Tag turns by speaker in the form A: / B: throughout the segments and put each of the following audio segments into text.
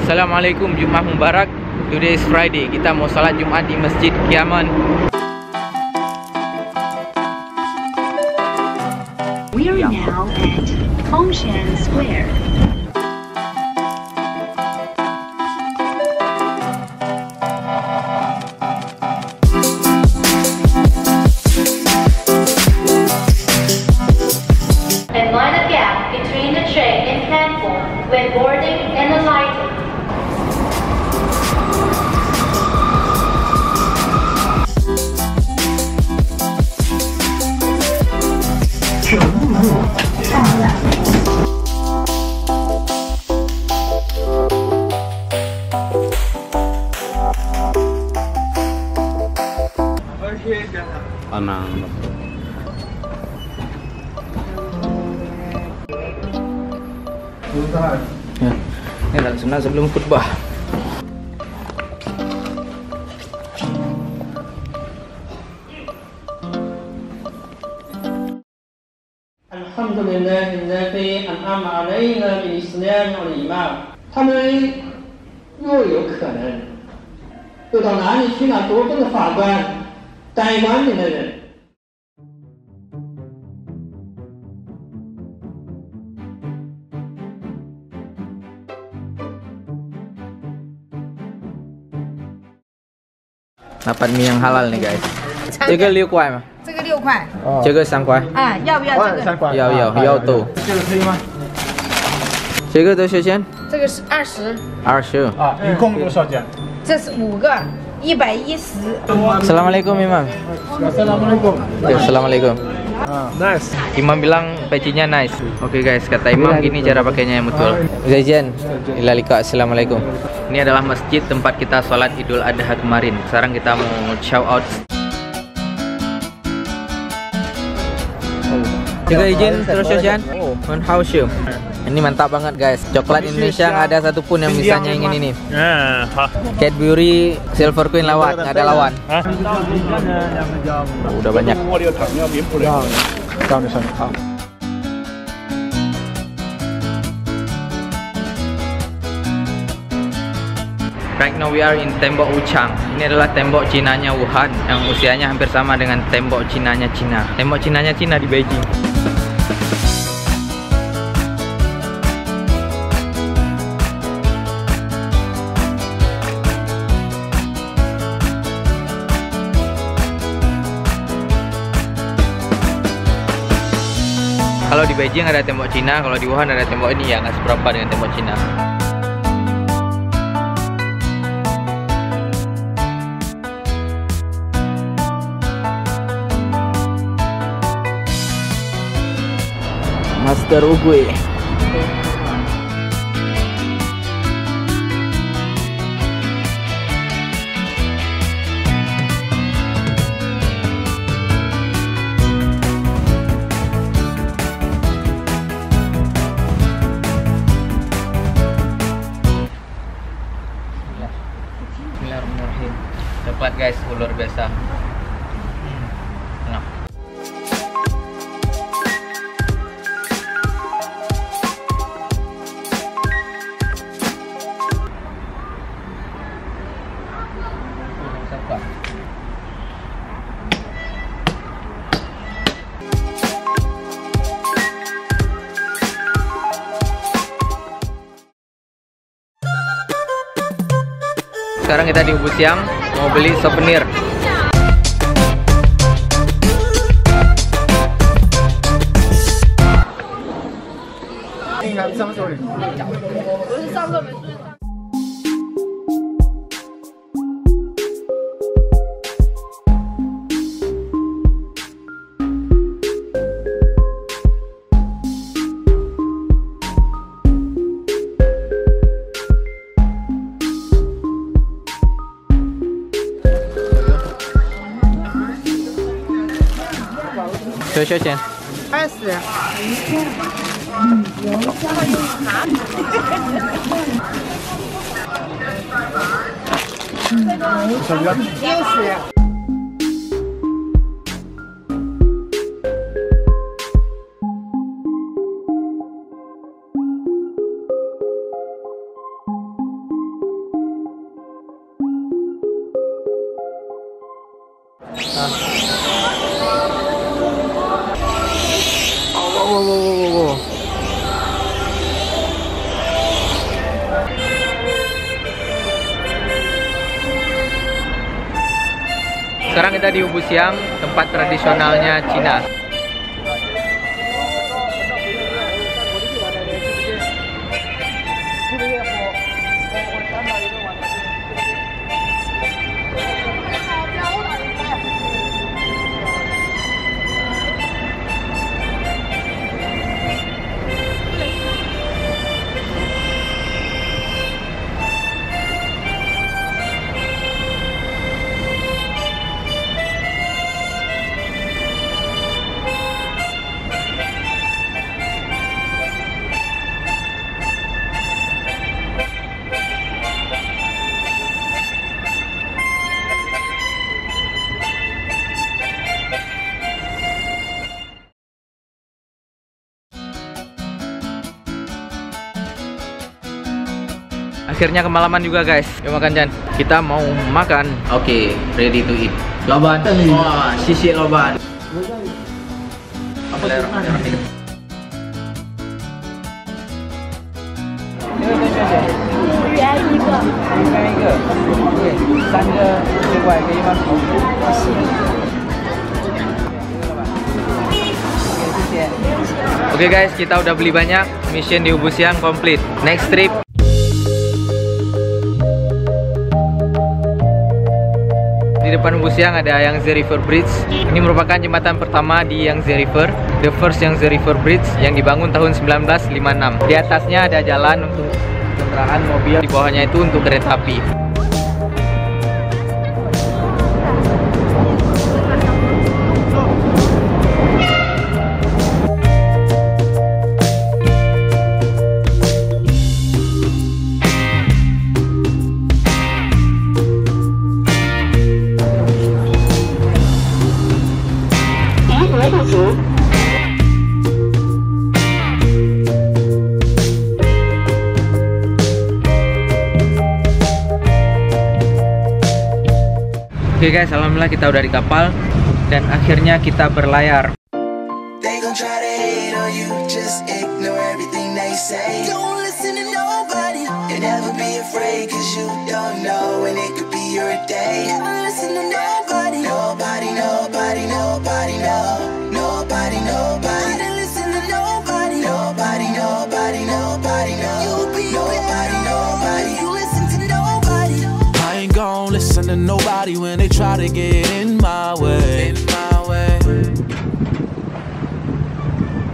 A: Assalamualaikum, Jumat Mubarak. Today is Friday. Kita mau salat Jumat di Masjid Kiaman.
B: We are now at Hongshan Square. And mind the gap between the train and platform when boarding and alighting.
C: Anang.
A: Ya, ini adalah sunat sebelum khutbah.
D: Alhamdulillahilladzi an'ama 'alaina bil Islam wal iman。他们若有可能，又到哪里去呢？多个的法官、待官员的人。
A: Dapat mie yang halal nih guys. 这个6块吗？
E: 这个6块，
A: 这个3块。
E: 啊，要不要这个？
A: 要多。
D: 这个可以吗？
A: 这个多少钱
E: 这个是20，
A: ？20。
D: 啊，一共多少钱？
E: 这是5个，110。
A: Assalamualaikum Imam.
D: Assalamualaikum.
A: Assalamualaikum.
D: Nice.
A: Imam bilang pecinya nice. Oke guys, kata Imam gini cara pakainya yang betul. Zaijan, ilalika. Assalamualaikum. Ini adalah masjid tempat kita sholat Idul Adha kemarin. Sekarang kita mau shout out. Juga izin terus Zaijan. Menhausyu. Ini mantap banget guys. Coklat Indonesia nggak ada satupun yang bisa nyaingin ini. Cadbury Silver Queen lawat, nggak ada lawan. Udah banyak. Right now we are in Tembok Wuchang. Ini adalah tembok Cinanya Wuhan yang usianya hampir sama dengan tembok Cinanya Cina. Tembok Cinanya Cina di Beijing. Kalau di Beijing ada tembok Cina, kalau di Wuhan ada tembok ini ya, nggak seberapa dengan tembok Cina. Master Ugui. Bismillahirrahmanirrahim. Coklat guys, luar biasa. Enak. Sekarang kita di Ubud Siam mau beli souvenir. Toh少钱
E: 20。60。
A: Sekarang kita di Ubu Siang, tempat tradisionalnya Cina. Akhirnya kemalaman juga guys. Yuk makan Jan. Kita mau makan. Oke, ready to eat. Loban. Wah, sisik loban. Bismillahirrahmanirrahim. Oke guys, kita udah beli banyak. Mission di Ubu Siang complete. Next trip. Di depan Ubu Siang ada Yangtze River Bridge. Ini merupakan jembatan pertama di Yangtze River, the first Yangtze River Bridge yang dibangun tahun 1956. Di atasnya ada jalan untuk kendaraan mobil, di bawahnya itu untuk kereta api. Oke guys, alhamdulillah kita udah di kapal dan akhirnya kita berlayar.
C: They gon' try to hate on you, just ignore everything they say. Don't listen to nobody, and never be afraid, cause you don't know when it could be your day. Never listen to nobody, nobody, nobody, nobody, no. Nobody, nobody, don't listen to nobody, nobody, nobody, nobody, no. You'll be nobody, nobody, you listen to nobody. I ain't gon' listen to nobody when they try to get in my way.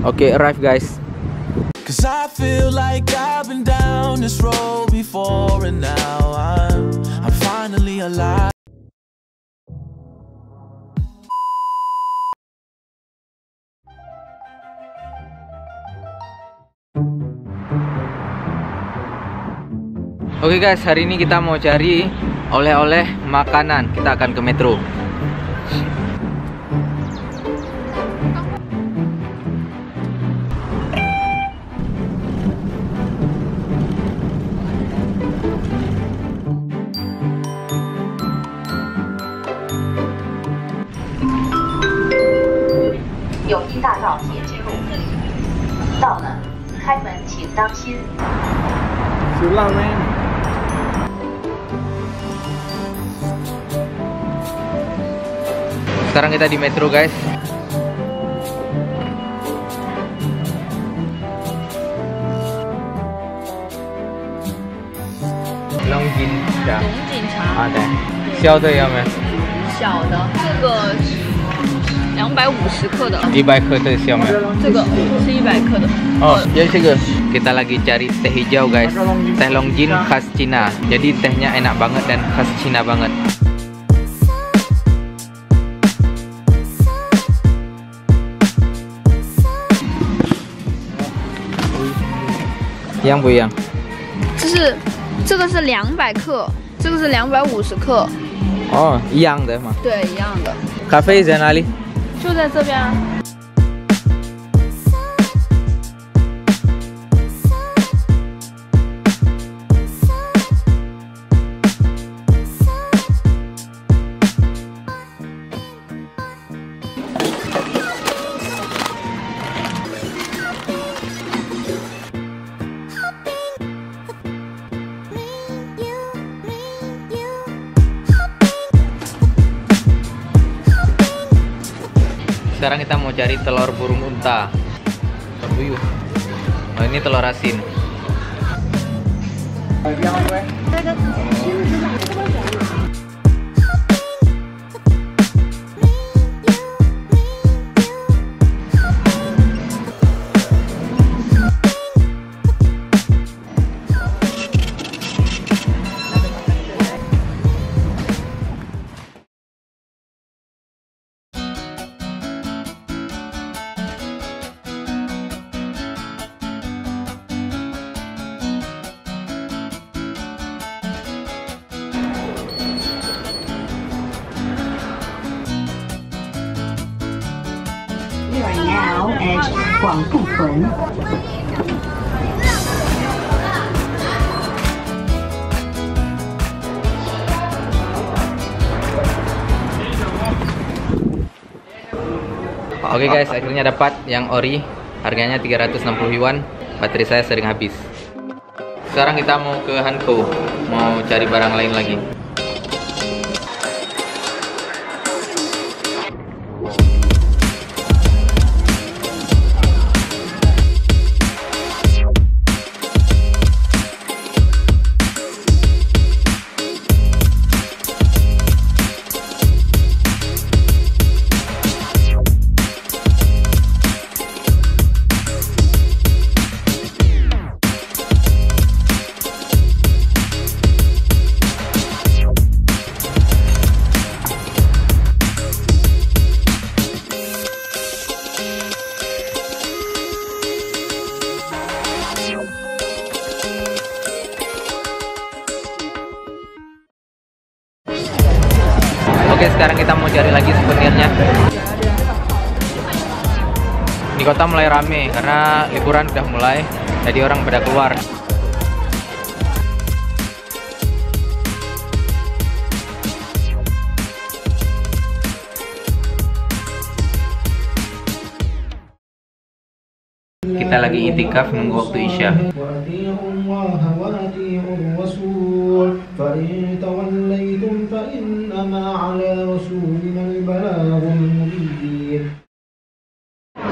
A: Oke, arrive guys.
C: Cause I feel like I've been down this road before and now I'm finally alive.
A: Oke guys, hari ini kita mau cari oleh-oleh makanan. Kita akan ke metro. Sekarang kita di metro guys. Longjin茶。啊，对。小的要没有？
F: 小的，这个250克的。
A: 100克的小没有？
F: 这个是100克的。
A: Oh, ya juga. Kita lagi cari teh hijau guys. Teh Longjin khas Cina. Jadi tehnya enak banget dan khas Cina banget. Yang不一样？
F: 这个是200克，这个是250克。
A: 哦，一样的吗？
F: 对，一样的。
A: 咖啡在哪里？
F: 就在这边啊。
A: sekarang kita mau cari telur burung unta. Oh, ini telur asin.
G: We are now at Guangpukun.
A: Oke guys, akhirnya dapat yang ori. Harganya 360 yuan. Baterai saya sering habis. Sekarang kita mau ke Hankou, mau cari barang lain lagi. Oke, sekarang kita mau cari lagi souvenirnya. Di kota mulai rame karena liburan udah mulai, jadi orang pada keluar. Kita lagi itikaf nunggu waktu Isya.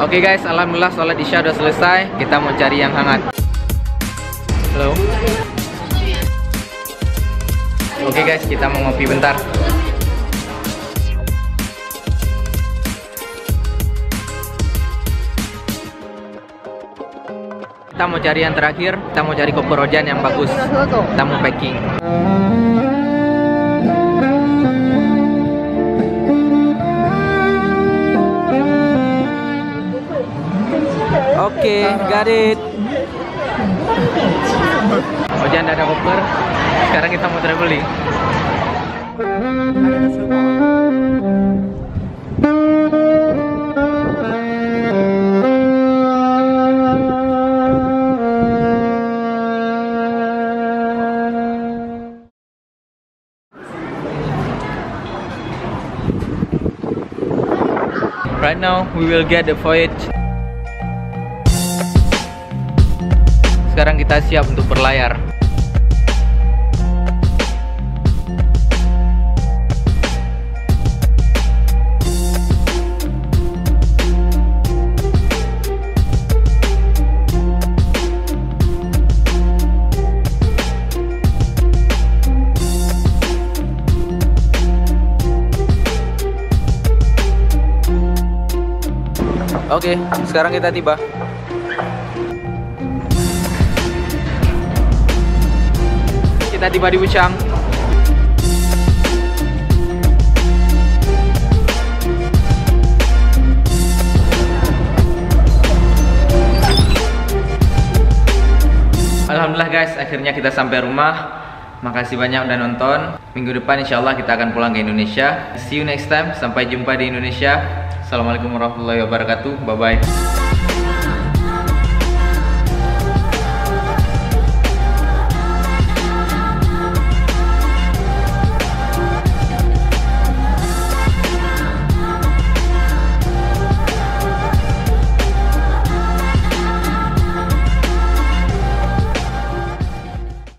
A: Oke guys, alhamdulillah sholat Isya udah selesai. Kita mau cari yang hangat. Halo. Oke guys, kita mau ngopi bentar. Kita mau cari yang terakhir, kita mau cari kopi rojan yang bagus. Kita mau packing. Oke, got it. Rojan ada koper. Sekarang kita mau traveling. Right now, we will get the voyage. Sekarang kita siap untuk berlayar. Oke, sekarang kita tiba. Kita tiba di Wuchang. Alhamdulillah guys, akhirnya kita sampai rumah. Makasih banyak udah nonton. Minggu depan insya Allah kita akan pulang ke Indonesia. See you next time. Sampai jumpa di Indonesia. Assalamualaikum warahmatullahi wabarakatuh. Bye bye.